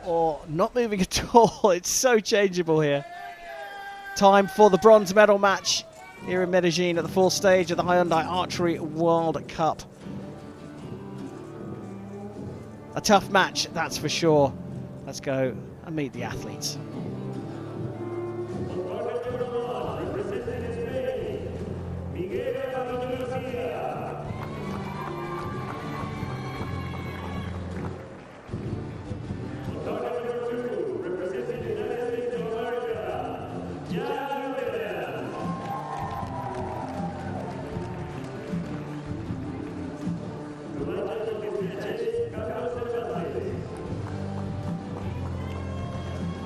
or not moving at all. It's so changeable here. Time for the bronze medal match here in Medellin at the fourth stage of the Hyundai Archery World Cup. A tough match, that's for sure. Let's go and meet the athletes.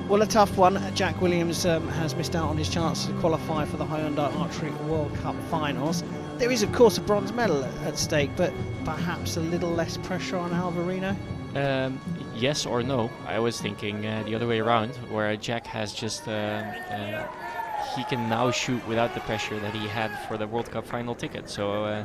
Well, a tough one. Jack Williams has missed out on his chance to qualify for the Hyundai Archery World Cup finals. There is, of course, a bronze medal at stake, but perhaps a little less pressure on Alvarino? Yes or no. I was thinking the other way around, where Jack has just... he can now shoot without the pressure that he had for the World Cup final ticket. So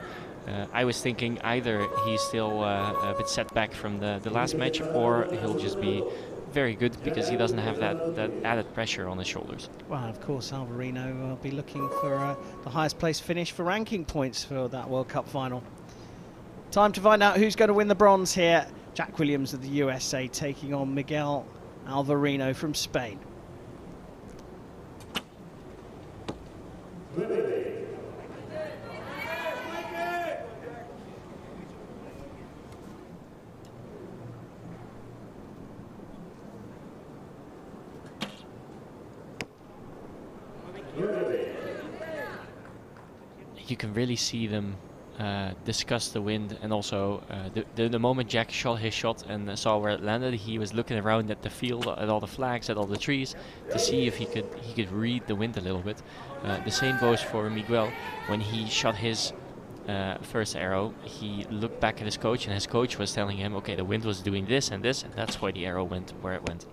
I was thinking either he's still a bit set back from the last match, or he'll just be very good because he doesn't have that added pressure on his shoulders. Well, of course, Alvarino will be looking for the highest place finish for ranking points for that World Cup final. Time to find out who's going to win the bronze here. Jack Williams of the USA taking on Miguel Alvarino from Spain. You can really see them discuss the wind, and also the moment Jack shot his shot and saw where it landed, he was looking around at the field, at all the flags, at all the trees, to see if he could read the wind a little bit. The same goes for Miguel. When he shot his first arrow, he looked back at his coach, and his coach was telling him, okay, the wind was doing this, and that's why the arrow went where it went.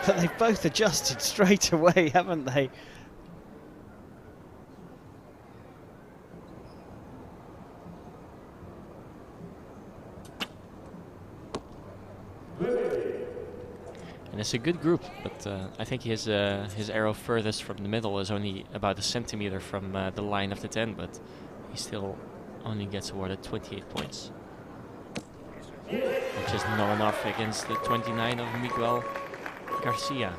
But they've both adjusted straight away, haven't they? And it's a good group, but I think his arrow furthest from the middle is only about a centimeter from the line of the 10, but he still only gets awarded 28 points, which is not enough against the 29 of Miguel Garcia.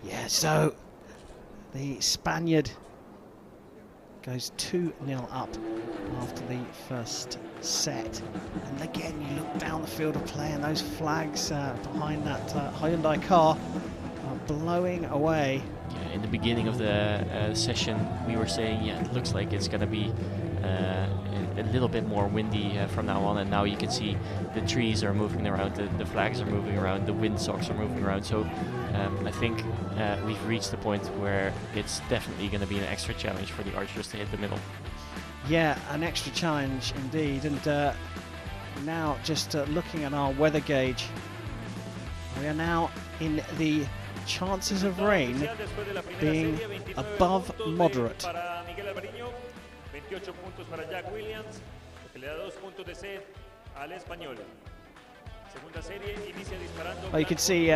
Yeah, so the Spaniard goes 2-0 up after the first set. And again, you look down the field of play and those flags behind that Hyundai car are blowing away. Yeah, in the beginning of the session, we were saying, yeah, it looks like it's going to be a little bit more windy from now on, and now you can see the trees are moving around, the flags are moving around, the windsocks are moving around. So I think we've reached the point where it's definitely going to be an extra challenge for the archers to hit the middle. Yeah, an extra challenge indeed. And now just looking at our weather gauge, we are now in the chances of rain being above moderate. Well, you can see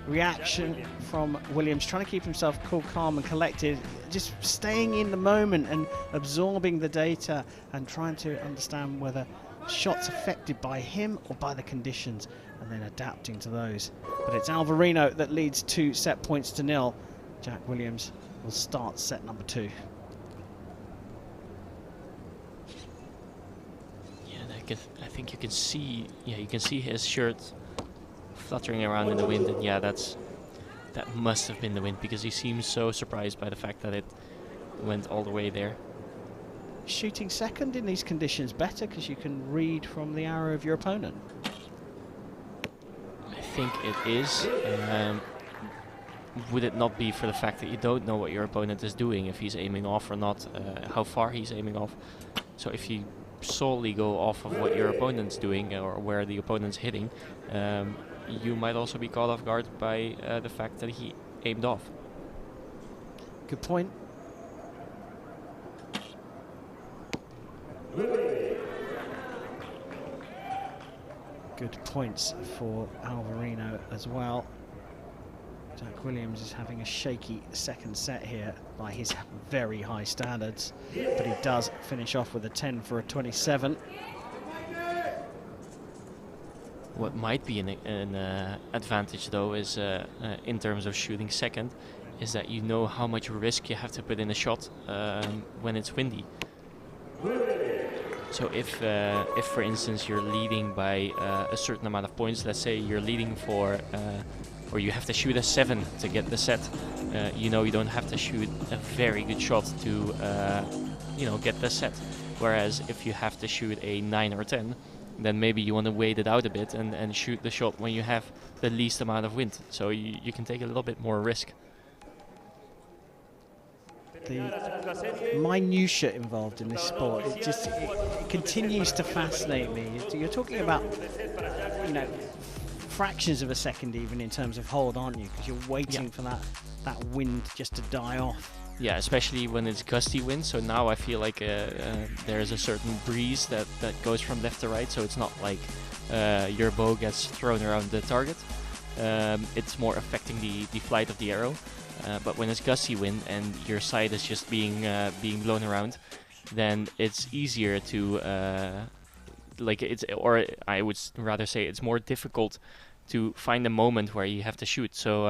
reaction from Williams, trying to keep himself cool, calm and collected, just staying in the moment and absorbing the data and trying to understand whether shots affected by him or by the conditions, and then adapting to those. But it's Alvarino that leads 2 set points to 0. Jack Williams will start set number 2. I think you can see, you can see his shirt fluttering around in the wind, and yeah, that must have been the wind, because he seems so surprised by the fact that it went all the way there. Shooting second in these conditions better because you can read from the arrow of your opponent. I think it is. Would it not be for the fact that you don't know what your opponent is doing, if he's aiming off or not, how far he's aiming off? So if you solely go off of what your opponent's doing or where the opponent's hitting, you might also be caught off guard by the fact that he aimed off. Good point. good points for Alvarino as well. Jack Williams is having a shaky second set here by his very high standards, but he does finish off with a 10 for a 27. What might be an advantage though is in terms of shooting second, is that you know how much risk you have to put in a shot when it's windy. So if for instance you're leading by a certain amount of points, let's say you're leading for or you have to shoot a 7 to get the set, you know you don't have to shoot a very good shot to you know, get the set. Whereas if you have to shoot a 9 or 10, then maybe you want to wait it out a bit and shoot the shot when you have the least amount of wind. So you can take a little bit more risk. The minutiae involved in this sport, it continues to fascinate me. You're talking about, you know, fractions of a second even in terms of hold, aren't you? Because you're waiting for that wind just to die off. Yeah, especially when it's gusty wind. So now I feel like there's a certain breeze that goes from left to right. So it's not like your bow gets thrown around the target. It's more affecting the flight of the arrow. But when it's gusty wind and your sight is just being blown around, then it's easier to or I would rather say it's more difficult to find a moment where you have to shoot. So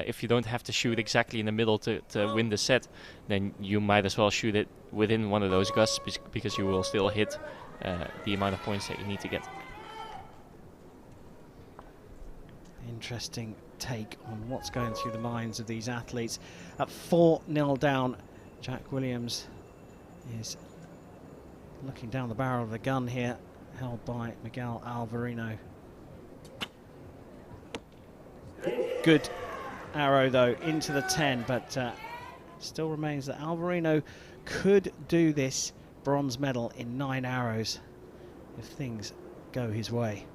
if you don't have to shoot exactly in the middle to win the set, then you might as well shoot it within one of those gusts, because you will still hit the amount of points that you need to get. Interesting take on what's going through the minds of these athletes. At 4-0 down, Jack Williams is looking down the barrel of the gun here, held by Miguel Alvarino. Good arrow though into the 10, but still remains that Alvarino could do this bronze medal in 9 arrows if things go his way.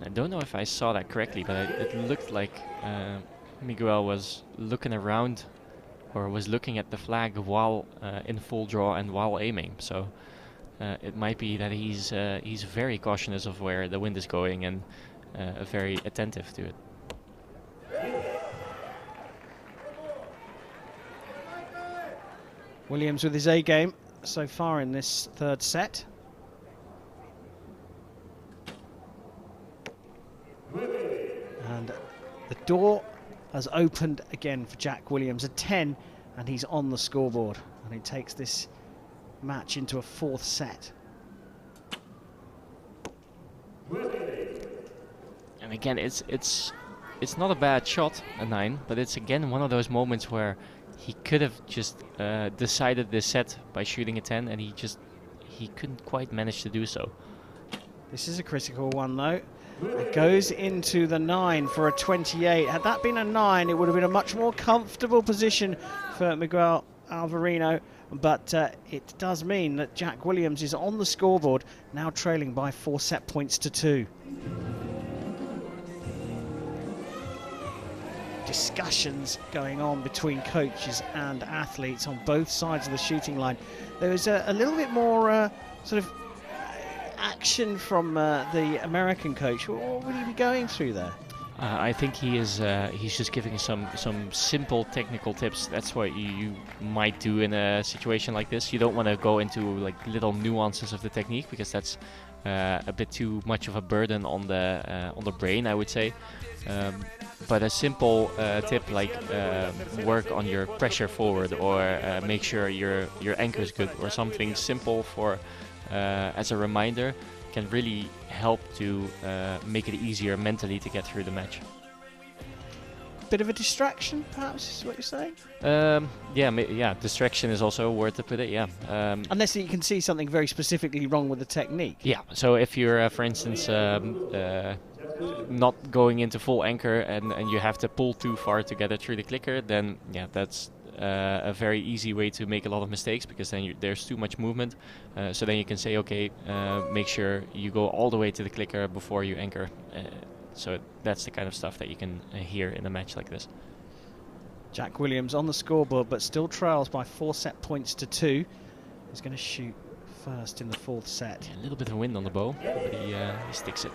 I don't know if I saw that correctly, but it looked like Miguel was looking around, or was looking at the flag while in full draw and while aiming. So it might be that he's very cautious of where the wind is going and very attentive to it. Williams with his A game so far in this third set. And the door has opened again for Jack Williams, a 10, and he's on the scoreboard, and he takes this match into a 4th set. And again, it's not a bad shot, a 9, but it's again one of those moments where he could have just decided this set by shooting a 10, and he couldn't quite manage to do so. This is a critical one though. It goes into the 9 for a 28. Had that been a 9, it would have been a much more comfortable position for Miguel Alvarino, but it does mean that Jack Williams is on the scoreboard, now trailing by 4 set points to 2. Discussions going on between coaches and athletes on both sides of the shooting line. There was a little bit more sort of action from the American coach. What would he be going through there? I think he's just giving some simple technical tips. That's what you might do in a situation like this. You don't want to go into like little nuances of the technique, because that's a bit too much of a burden on the brain, I would say. But a simple tip like work on your pressure forward, or make sure your anchor is good, or something simple for as a reminder, can really help to make it easier mentally to get through the match. Bit of a distraction, perhaps, is what you're saying? Yeah, distraction is also a word to put it, yeah. Unless you can see something very specifically wrong with the technique. Yeah, so if you're, for instance, not going into full anchor and you have to pull too far to get it through the clicker, then yeah, that's a very easy way to make a lot of mistakes, because then there's too much movement. So then you can say, okay, make sure you go all the way to the clicker before you anchor. So that's the kind of stuff that you can hear in a match like this. Jack Williams on the scoreboard, but still trails by 4 set points to 2. He's going to shoot first in the fourth set. Yeah, a little bit of wind on the bow, but he sticks it.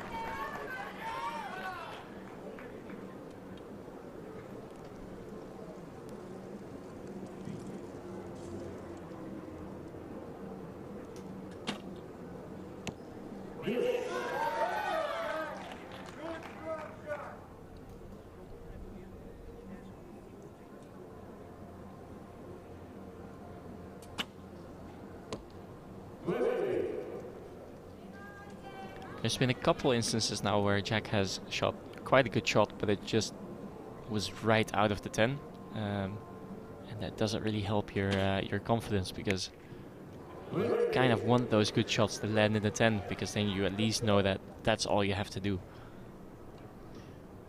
There's been a couple instances now where Jack has shot quite a good shot, but it just was right out of the 10, and that doesn't really help your confidence, because you kind of want those good shots to land in the 10, because then you at least know that that's all you have to do.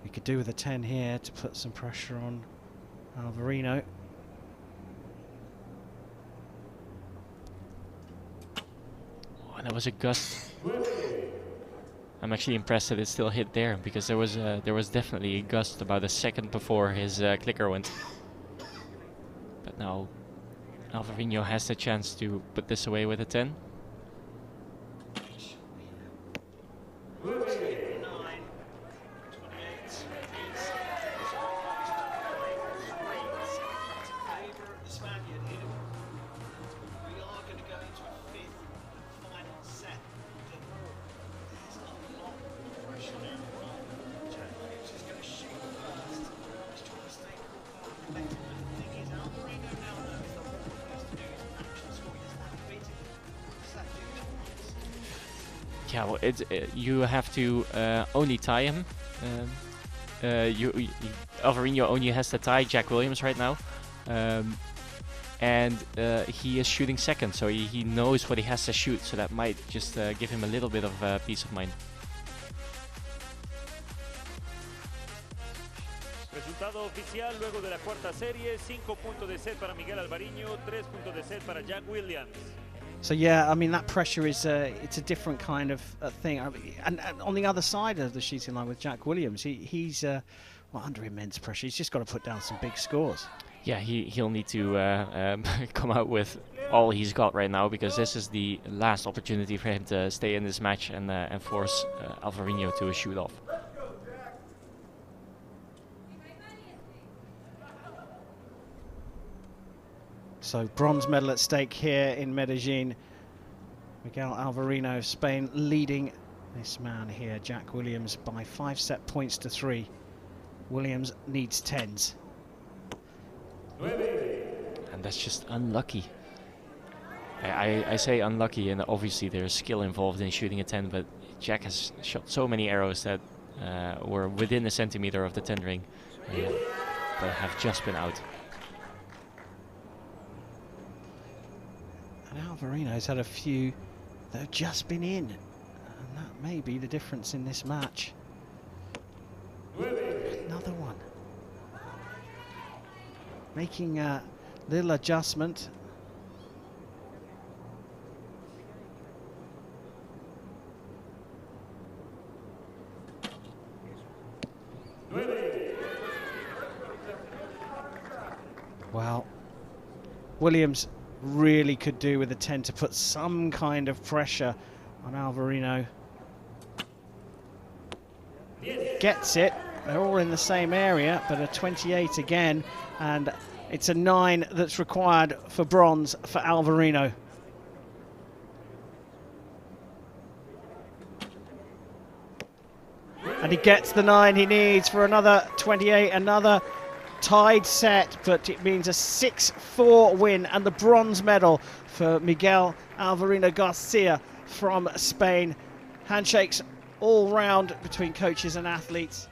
We could do with a 10 here to put some pressure on Alvarino. Oh, that was a gust. I'm actually impressed that it still hit there, because there was definitely a gust about a second before his clicker went. But now Alvarino has the chance to put this away with a 10. Yeah, well, you have to only tie him. Alvarino only has to tie Jack Williams right now, and he is shooting second, so he knows what he has to shoot. So that might just give him a little bit of peace of mind. Resultado oficial luego de la cuarta serie: 5 puntos de set para Miguel Alvarino, 3 puntos de set para Jack Williams. So yeah, I mean, that pressure is it's a different kind of thing. I mean, and on the other side of the shooting line with Jack Williams, he's well, under immense pressure. He's just got to put down some big scores. Yeah, he'll need to come out with all he's got right now, because this is the last opportunity for him to stay in this match and force Alvarino to a shoot off. So bronze medal at stake here in Medellin. Miguel Alvarino of Spain leading this man here, Jack Williams, by 5 set points to 3. Williams needs 10s. And that's just unlucky. I say unlucky, and obviously there's skill involved in shooting a 10, but Jack has shot so many arrows that were within a centimeter of the 10 ring, but have just been out. And Alvarino's had a few that have just been in, and that may be the difference in this match. Another one. Making a little adjustment. Well, Williams really could do with a 10 to put some kind of pressure on Alvarino. Gets it. They're all in the same area, but a 28 again, and it's a 9 that's required for bronze for Alvarino. And he gets the 9 he needs for another 28, another tied set, but it means a 6-4 win and the bronze medal for Miguel Alvarino Garcia from Spain. Handshakes all round between coaches and athletes.